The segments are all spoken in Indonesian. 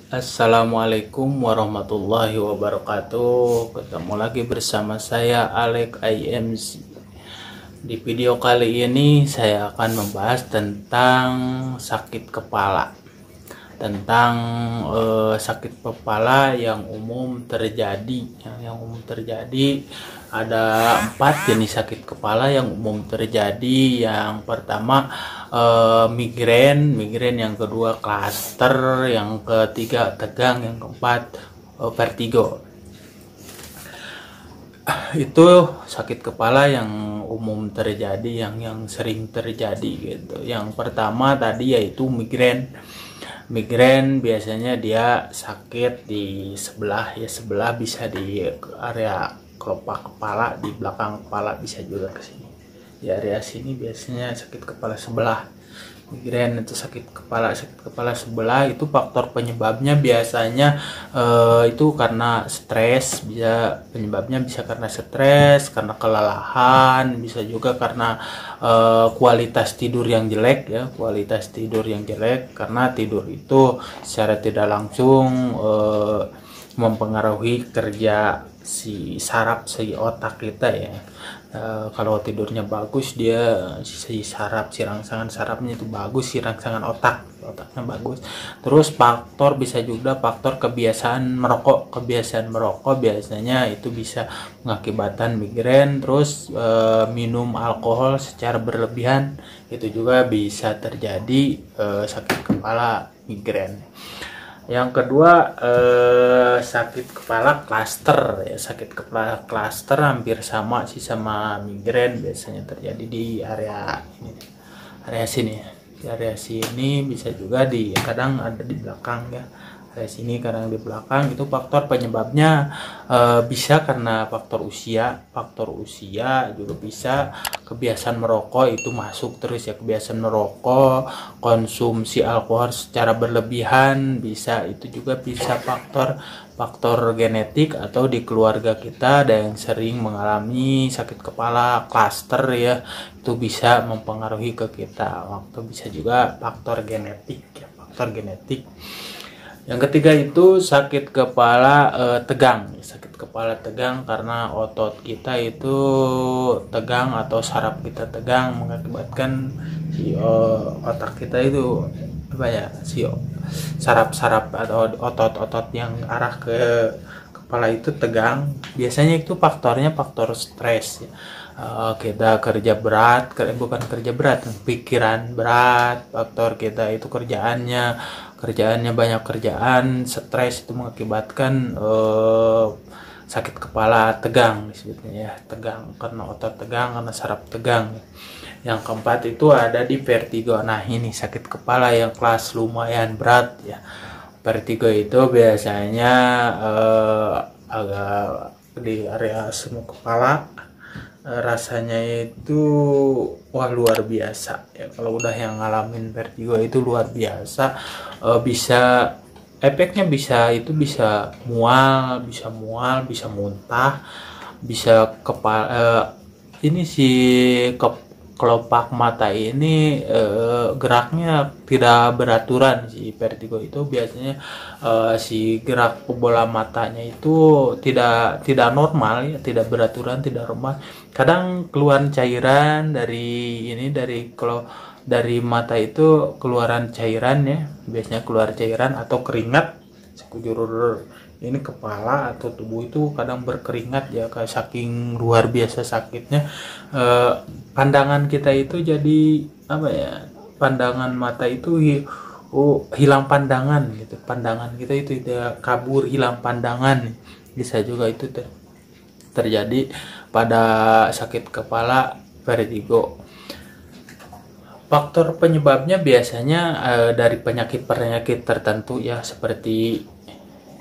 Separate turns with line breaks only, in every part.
Assalamualaikum warahmatullahi wabarakatuh. Ketemu lagi bersama saya Alex IMC. Di video kali ini saya akan membahas tentang sakit kepala. Tentang sakit kepala yang umum terjadi. Yang umum terjadi ada 4 jenis sakit kepala yang umum terjadi. Yang pertama migrain, yang kedua klaster, yang ketiga tegang, yang keempat vertigo. Itu sakit kepala yang umum terjadi, yang sering terjadi gitu. Yang pertama tadi yaitu migrain. Migrain biasanya dia sakit di sebelah bisa di area kelopak kepala, di belakang kepala, bisa juga ke sini. Di area sini biasanya sakit kepala sebelah. Migrain itu sakit kepala sebelah. Itu faktor penyebabnya biasanya itu karena stres, penyebabnya bisa karena stres, karena kelelahan, bisa juga karena kualitas tidur yang jelek karena tidur itu secara tidak langsung mempengaruhi kerja si otak kita ya. Kalau tidurnya bagus, dia rangsangan sarafnya itu bagus, rangsangan otaknya bagus. Terus bisa juga faktor kebiasaan merokok biasanya itu bisa mengakibatkan migrain. Terus minum alkohol secara berlebihan itu juga bisa terjadi sakit kepala migrain. Yang kedua sakit kepala klaster ya. Sakit kepala klaster hampir sama migrain, biasanya terjadi di area sini. Di area sini bisa juga kadang ada di belakang ya. Area sini kadang di belakang. Itu faktor penyebabnya bisa karena faktor usia juga bisa. Kebiasaan merokok itu masuk terus ya, kebiasaan merokok, konsumsi alkohol secara berlebihan bisa. Itu juga bisa faktor genetik atau di keluarga kita ada yang sering mengalami sakit kepala klaster ya, itu bisa mempengaruhi ke kita. Bisa juga faktor genetik. Yang ketiga itu sakit kepala tegang. Sakit kepala tegang karena otot kita itu tegang atau saraf kita tegang, mengakibatkan si otak kita itu saraf-saraf atau otot-otot yang arah ke kepala itu tegang. Biasanya itu faktornya faktor stres ya. Kita pikiran berat, faktor kita itu kerjaannya banyak kerjaan, stres, itu mengakibatkan sakit kepala tegang disebutnya ya. Tegang karena otot tegang, karena saraf tegang. Yang keempat itu ada di vertigo. Nah, ini sakit kepala yang kelas lumayan berat ya. Vertigo itu biasanya agak di area semu kepala. Rasanya itu luar biasa ya. Kalau udah yang ngalamin vertigo itu luar biasa. Efeknya bisa mual, bisa muntah, bisa kelopak mata ini geraknya tidak beraturan. Si vertigo itu biasanya si gerak bola matanya itu tidak normal ya, tidak beraturan, tidak normal. Kadang keluar cairan dari mata itu, keluaran cairan ya, biasanya keluar cairan atau keringat. Sekujur ini kepala atau tubuh itu kadang berkeringat ya, kayak saking luar biasa sakitnya. Pandangan kita itu jadi pandangan mata itu hilang pandangan gitu. Pandangan kita itu tidak kabur, hilang pandangan. Bisa juga itu terjadi pada sakit kepala vertigo. Faktor penyebabnya biasanya dari penyakit tertentu ya, seperti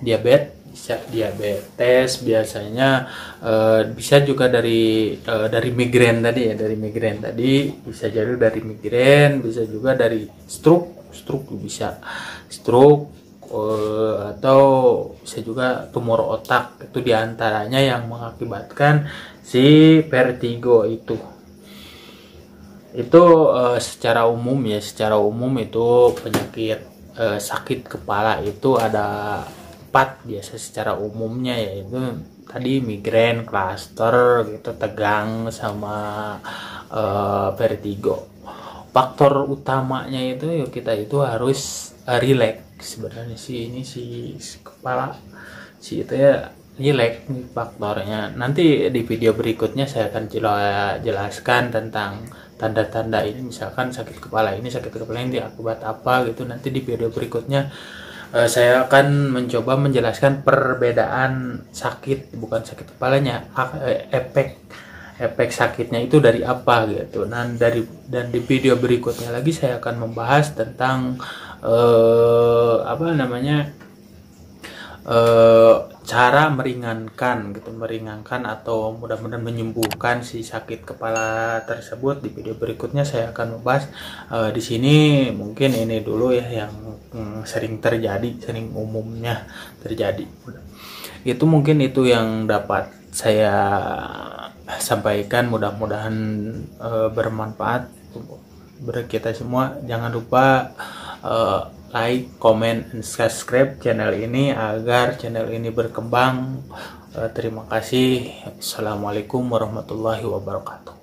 diabetes biasanya, bisa juga dari migrain tadi ya. Bisa jadi dari migrain, bisa juga dari stroke atau bisa juga tumor otak. Itu diantaranya yang mengakibatkan si vertigo itu. Secara umum itu penyakit sakit kepala itu ada 4 biasa secara umumnya, yaitu tadi migrain, cluster gitu, tegang, sama vertigo. Faktor utamanya itu yuk kita itu harus relax sebenarnya sih, ini si kepala si itu ya relax nih faktornya. Nanti di video berikutnya saya akan jelaskan tentang tanda-tanda ini, misalkan sakit kepala ini akibat apa gitu. Nanti di video berikutnya saya akan mencoba menjelaskan perbedaan sakit, bukan sakit kepalanya, efek sakitnya itu dari apa gitu. Dan di video berikutnya lagi saya akan membahas tentang cara meringankan gitu, atau mudah-mudahan menyembuhkan si sakit kepala tersebut. Di video berikutnya saya akan membahas. Di sini mungkin ini dulu ya yang sering umumnya terjadi. Itu mungkin itu yang dapat saya sampaikan, mudah-mudahan bermanfaat bagi kita semua. Jangan lupa like, comment, and subscribe channel ini agar channel ini berkembang. Terima kasih. Assalamualaikum warahmatullahi wabarakatuh.